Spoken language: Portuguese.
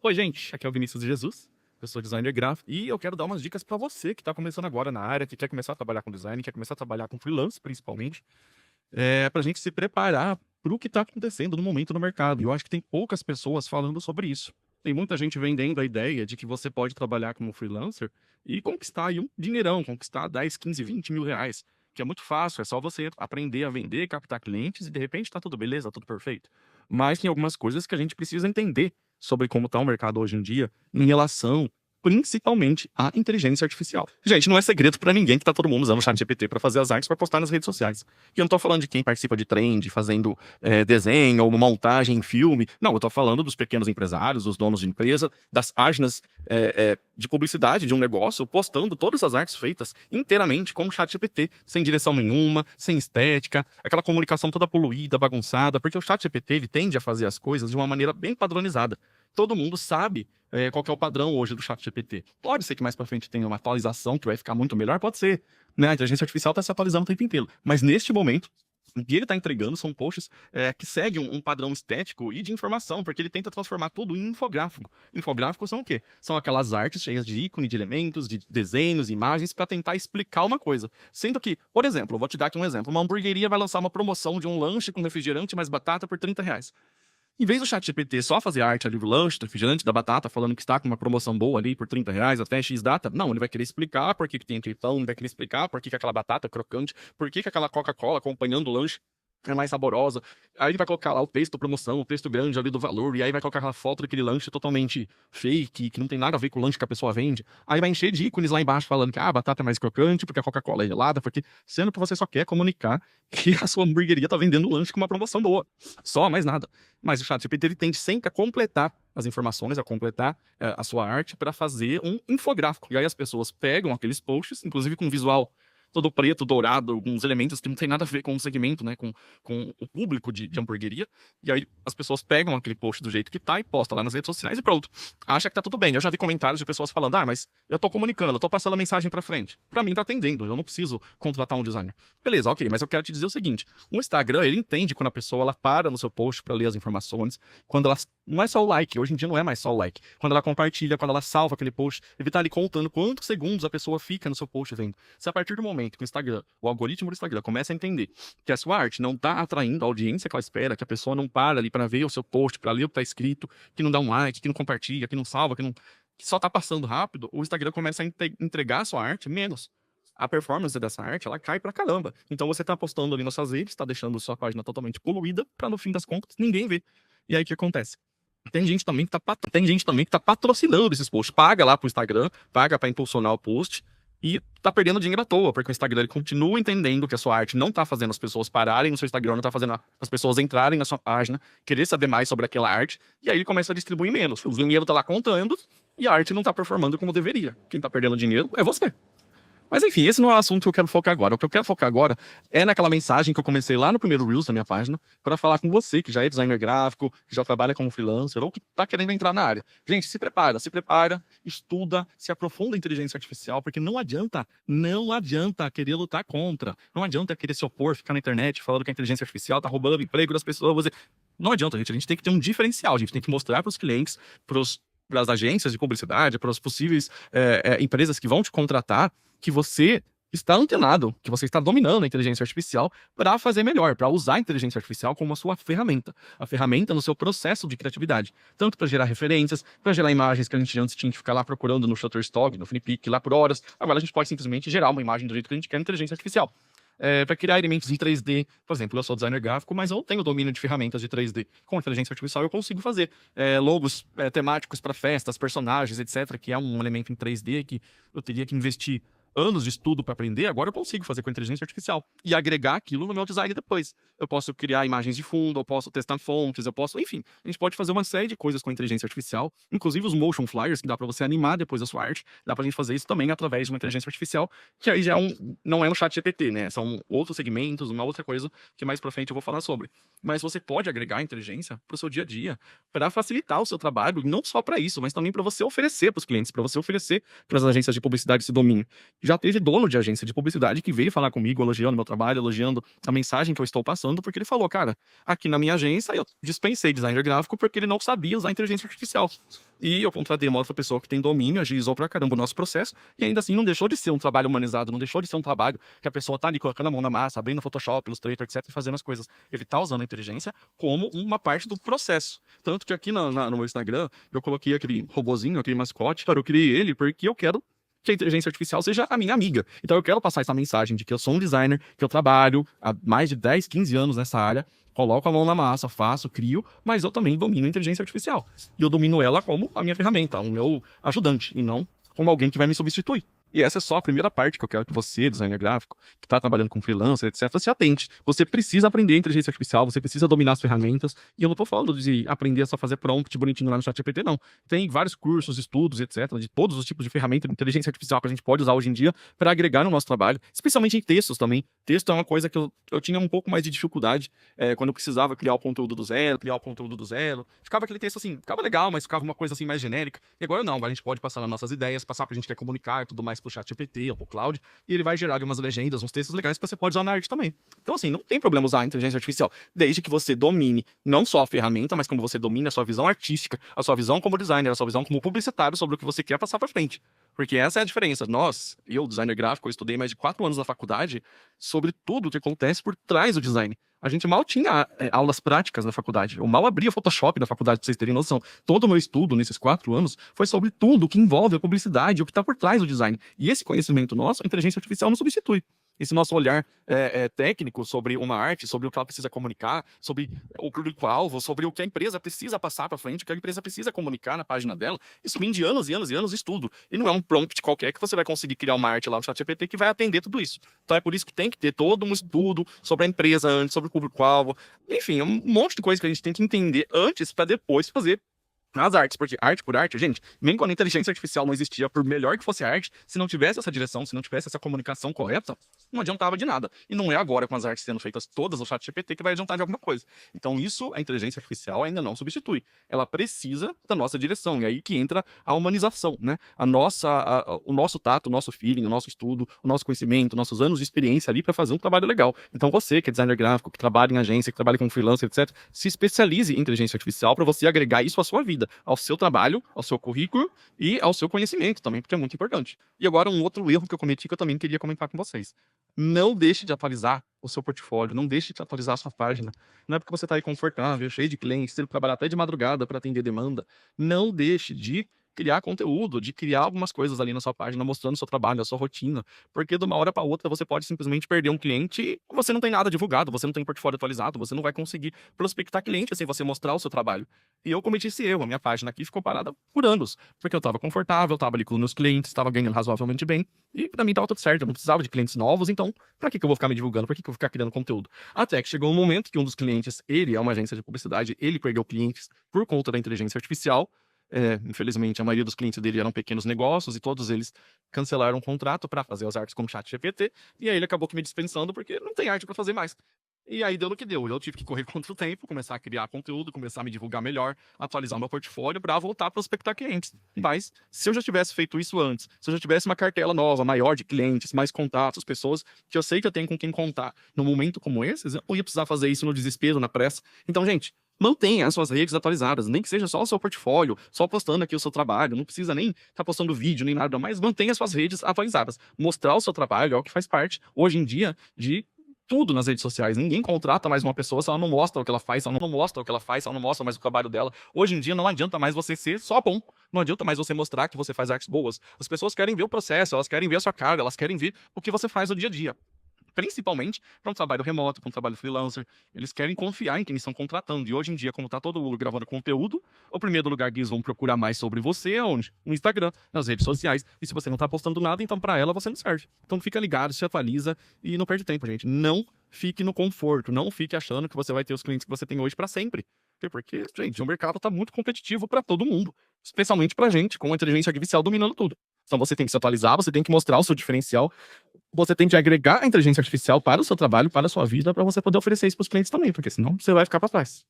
Oi, gente, aqui é o Vinícius de Jesus, eu sou designer gráfico e eu quero dar umas dicas para você que está começando agora na área, que quer começar a trabalhar com design, quer começar a trabalhar com freelance, principalmente, para a gente se preparar para o que está acontecendo no momento no mercado. E eu acho que tem poucas pessoas falando sobre isso. Tem muita gente vendendo a ideia de que você pode trabalhar como freelancer e conquistar aí um dinheirão, conquistar 10, 15, 20 mil reais, que é muito fácil, é só você aprender a vender, captar clientes e de repente tá tudo beleza, tudo perfeito. Mas tem algumas coisas que a gente precisa entender sobre como está o mercado hoje em dia em relação principalmente à inteligência artificial. Gente, não é segredo para ninguém que tá todo mundo usando o ChatGPT para fazer as artes para postar nas redes sociais. E eu não tô falando de quem participa de trend, fazendo desenho ou montagem em filme. Não, eu tô falando dos pequenos empresários, dos donos de empresa, das páginas de publicidade de um negócio, postando todas as artes feitas inteiramente com o ChatGPT, sem direção nenhuma, sem estética, aquela comunicação toda poluída, bagunçada, porque o ChatGPT ele tende a fazer as coisas de uma maneira bem padronizada. Todo mundo sabe qual que é o padrão hoje do ChatGPT. Pode ser que mais para frente tenha uma atualização que vai ficar muito melhor, pode ser. Né? A inteligência artificial está se atualizando o tempo inteiro. Mas neste momento, o que ele está entregando são posts que seguem um padrão estético e de informação, porque ele tenta transformar tudo em infográfico. Infográficos são o quê? São aquelas artes cheias de ícone, de elementos, de desenhos, imagens, para tentar explicar uma coisa. Sendo que, por exemplo, eu vou te dar aqui um exemplo. Uma hamburgueria vai lançar uma promoção de um lanche com refrigerante mais batata por R$ 30. Em vez do ChatGPT só fazer arte ali do lanche, do refrigerante, da batata, falando que está com uma promoção boa ali por R$ 30 até X data, não, ele vai querer explicar por que tem aquele pão, ele vai querer explicar por que aquela batata é crocante, por que aquela Coca-Cola acompanhando o lanche é mais saborosa. Aí ele vai colocar lá o texto promoção, o texto grande ali do valor, e aí vai colocar aquela foto daquele lanche totalmente fake, que não tem nada a ver com o lanche que a pessoa vende. Aí vai encher de ícones lá embaixo falando que a batata é mais crocante, porque a Coca-Cola é gelada, porque sendo que você só quer comunicar que a sua hamburgueria tá vendendo lanche com uma promoção boa. Só, mais nada. Mas o ChatGPT ele tende sempre a completar as informações, a completar a sua arte para fazer um infográfico. E aí as pessoas pegam aqueles posts, inclusive com visual todo preto, dourado, alguns elementos que não tem nada a ver com o segmento, né, com o público de hamburgueria, e aí as pessoas pegam aquele post do jeito que tá e postam lá nas redes sociais e pronto. Acha que tá tudo bem. Eu já vi comentários de pessoas falando, mas eu tô comunicando, eu tô passando a mensagem pra frente. Pra mim tá atendendo, eu não preciso contratar um designer. Beleza, ok, mas eu quero te dizer o seguinte, o Instagram, ele entende quando a pessoa, ela para no seu post pra ler as informações, quando ela, não é só o like, hoje em dia não é mais só o like, quando ela compartilha, quando ela salva aquele post, ele tá ali contando quantos segundos a pessoa fica no seu post vendo. Se a partir do momento que o Instagram, o algoritmo do Instagram começa a entender que a sua arte não tá atraindo a audiência que ela espera, que a pessoa não para ali para ver o seu post, para ler o que tá escrito, que não dá um like, que não compartilha, que não salva, que só tá passando rápido, o Instagram começa a entregar a sua arte menos. A performance dessa arte, ela cai pra caramba. Então você tá postando ali nas suas redes, tá deixando sua página totalmente poluída, pra no fim das contas ninguém ver. E aí o que acontece? Tem gente também que tá patrocinando esses posts, paga lá pro Instagram, paga para impulsionar o post, e tá perdendo dinheiro à toa, porque o Instagram ele continua entendendo que a sua arte não tá fazendo as pessoas pararem no seu Instagram, não tá fazendo as pessoas entrarem na sua página, querer saber mais sobre aquela arte, e aí ele começa a distribuir menos. O dinheiro tá lá contando, e a arte não tá performando como deveria. Quem tá perdendo dinheiro é você. Mas enfim, esse não é o assunto que eu quero focar agora. O que eu quero focar agora é naquela mensagem que eu comecei lá no primeiro Reels da minha página, para falar com você que já é designer gráfico, que já trabalha como freelancer ou que tá querendo entrar na área. Gente, se prepara, estuda, se aprofunda em inteligência artificial, porque não adianta querer lutar contra. Não adianta querer se opor, ficar na internet falando que a inteligência artificial tá roubando o emprego das pessoas. Não adianta, gente. A gente tem que ter um diferencial. A gente tem que mostrar para os clientes, para as agências de publicidade, para as possíveis empresas que vão te contratar, que você está antenado, que você está dominando a inteligência artificial para fazer melhor, para usar a inteligência artificial como a sua ferramenta. A ferramenta no seu processo de criatividade. Tanto para gerar referências, para gerar imagens que a gente antes tinha que ficar lá procurando no Shutterstock, no Flickr, lá por horas. Agora a gente pode simplesmente gerar uma imagem do jeito que a gente quer na inteligência artificial. Para criar elementos em 3D. Por exemplo, eu sou designer gráfico, mas eu tenho domínio de ferramentas de 3D. Com inteligência artificial eu consigo fazer logos temáticos para festas, personagens, etc., que é um elemento em 3D que eu teria que investir anos de estudo para aprender, agora eu consigo fazer com inteligência artificial e agregar aquilo no meu design depois. Eu posso criar imagens de fundo, eu posso testar fontes, enfim, a gente pode fazer uma série de coisas com inteligência artificial, inclusive os motion flyers, que dá para você animar depois a sua arte, dá pra gente fazer isso também através de uma inteligência artificial, que aí já não é um chat GPT, né? São outros segmentos, uma outra coisa que mais pra frente eu vou falar sobre. Mas você pode agregar a inteligência pro seu dia a dia, para facilitar o seu trabalho, e não só para isso, mas também para você oferecer para os clientes, para você oferecer para as agências de publicidade esse domínio. Já teve dono de agência de publicidade que veio falar comigo, elogiando meu trabalho, elogiando a mensagem que eu estou passando, porque ele falou, cara, aqui na minha agência eu dispensei designer gráfico porque ele não sabia usar inteligência artificial. E eu contratei uma outra pessoa que tem domínio, agilizou pra caramba o nosso processo, e ainda assim não deixou de ser um trabalho humanizado, não deixou de ser um trabalho que a pessoa tá ali colocando a mão na massa, abrindo Photoshop, Illustrator, etc, e fazendo as coisas. Ele tá usando a inteligência como uma parte do processo. Tanto que aqui no meu Instagram, eu coloquei aquele robozinho, aquele mascote, cara, eu criei ele porque eu quero que a inteligência artificial seja a minha amiga. Então eu quero passar essa mensagem de que eu sou um designer, que eu trabalho há mais de 10, 15 anos nessa área, coloco a mão na massa, faço, crio, mas eu também domino a inteligência artificial. E eu domino ela como a minha ferramenta, o meu ajudante, e não como alguém que vai me substituir. E essa é só a primeira parte que eu quero que você, designer gráfico, que está trabalhando com freelancer, etc., se atente. Você precisa aprender inteligência artificial, você precisa dominar as ferramentas. E eu não estou falando de aprender a só fazer prompt bonitinho lá no ChatGPT, não. Tem vários cursos, estudos, etc., de todos os tipos de ferramenta de inteligência artificial que a gente pode usar hoje em dia para agregar no nosso trabalho, especialmente em textos também. Texto é uma coisa que eu tinha um pouco mais de dificuldade quando eu precisava criar o conteúdo do zero, Ficava aquele texto assim, ficava legal, mas ficava uma coisa assim mais genérica. E agora não, agora a gente pode passar nas nossas ideias, passar para a gente quer comunicar e tudo mais pro ChatGPT ou pro Claude, e ele vai gerar umas legendas, uns textos legais que você pode usar na arte também. Então, assim, não tem problema usar a inteligência artificial, desde que você domine não só a ferramenta, mas como você domine a sua visão artística, a sua visão como designer, a sua visão como publicitário sobre o que você quer passar pra frente. Porque essa é a diferença. Eu, designer gráfico, eu estudei mais de 4 anos na faculdade sobre tudo o que acontece por trás do design. A gente mal tinha aulas práticas na faculdade. Eu mal abria Photoshop na faculdade, pra vocês terem noção. Todo o meu estudo nesses 4 anos foi sobre tudo o que envolve a publicidade, o que está por trás do design. E esse conhecimento nosso, a inteligência artificial não substitui. Esse nosso olhar técnico sobre uma arte, sobre o que ela precisa comunicar, sobre o público-alvo, sobre o que a empresa precisa passar para frente, o que a empresa precisa comunicar na página dela, isso vem de anos e anos e anos de estudo. E não é um prompt qualquer que você vai conseguir criar uma arte lá no ChatGPT que vai atender tudo isso. Então é por isso que tem que ter todo um estudo sobre a empresa antes, sobre o público-alvo. Enfim, é um monte de coisa que a gente tem que entender antes para depois fazer as artes, porque arte por arte, gente, mesmo quando a inteligência artificial não existia, por melhor que fosse a arte, se não tivesse essa direção, se não tivesse essa comunicação correta, não adiantava de nada. E não é agora com as artes sendo feitas todas no ChatGPT que vai adiantar de alguma coisa. Então isso, a inteligência artificial ainda não substitui. Ela precisa da nossa direção, e aí que entra a humanização, né? O nosso tato, o nosso feeling, o nosso estudo, o nosso conhecimento, nossos anos de experiência ali para fazer um trabalho legal. Então você, que é designer gráfico, que trabalha em agência, que trabalha com freelancer, etc., se especialize em inteligência artificial para você agregar isso à sua vida, ao seu trabalho, ao seu currículo e ao seu conhecimento também, porque é muito importante. E agora um outro erro que eu cometi que eu também queria comentar com vocês. Não deixe de atualizar o seu portfólio, não deixe de atualizar a sua página. Não é porque você está aí confortável, cheio de clientes, tendo que trabalhar até de madrugada para atender demanda. Não deixe de criar conteúdo, de criar algumas coisas ali na sua página, mostrando o seu trabalho, a sua rotina, porque de uma hora para outra você pode simplesmente perder um cliente e você não tem nada divulgado, você não tem portfólio atualizado, você não vai conseguir prospectar cliente sem você mostrar o seu trabalho. E eu cometi esse erro, a minha página aqui ficou parada por anos, porque eu estava confortável, estava ali com os meus clientes, estava ganhando razoavelmente bem, e para mim estava tudo certo, eu não precisava de clientes novos, então pra que eu vou ficar me divulgando, por que eu vou ficar criando conteúdo? Até que chegou um momento que um dos clientes, ele é uma agência de publicidade, ele perdeu clientes por conta da inteligência artificial. Infelizmente, a maioria dos clientes dele eram pequenos negócios e todos eles cancelaram o contrato para fazer as artes com o ChatGPT. E aí ele acabou que me dispensando porque não tem arte para fazer mais. E aí deu no que deu. Eu tive que correr contra o tempo, começar a criar conteúdo, começar a me divulgar melhor, atualizar meu portfólio para voltar a prospectar clientes. Mas se eu já tivesse feito isso antes, se eu já tivesse uma cartela nova, maior de clientes, mais contatos, pessoas que eu sei que eu tenho com quem contar num momento como esse, eu não ia precisar fazer isso no desespero, na pressa. Então, gente, mantenha as suas redes atualizadas, nem que seja só o seu portfólio, só postando aqui o seu trabalho, não precisa nem estar postando vídeo, nem nada, mas mantenha as suas redes atualizadas. Mostrar o seu trabalho é o que faz parte, hoje em dia, de tudo nas redes sociais. Ninguém contrata mais uma pessoa se ela não mostra o que ela faz, se ela não mostra o que ela faz, se ela não mostra mais o trabalho dela. Hoje em dia não adianta mais você ser só bom, não adianta mais você mostrar que você faz artes boas. As pessoas querem ver o processo, elas querem ver a sua carga, elas querem ver o que você faz no dia a dia. Principalmente para um trabalho remoto, para um trabalho freelancer. Eles querem confiar em quem eles estão contratando. E hoje em dia, como está todo mundo gravando conteúdo, o primeiro lugar que eles vão procurar mais sobre você é onde? No Instagram, nas redes sociais. E se você não está postando nada, então para ela você não serve. Então fica ligado, se atualiza e não perde tempo, gente. Não fique no conforto, não fique achando que você vai ter os clientes que você tem hoje para sempre. Porque, gente, o mercado está muito competitivo para todo mundo. Especialmente para gente, com a inteligência artificial dominando tudo. Então você tem que se atualizar, você tem que mostrar o seu diferencial, você tem que agregar a inteligência artificial para o seu trabalho, para a sua vida, para você poder oferecer isso para os clientes também, porque senão você vai ficar para trás.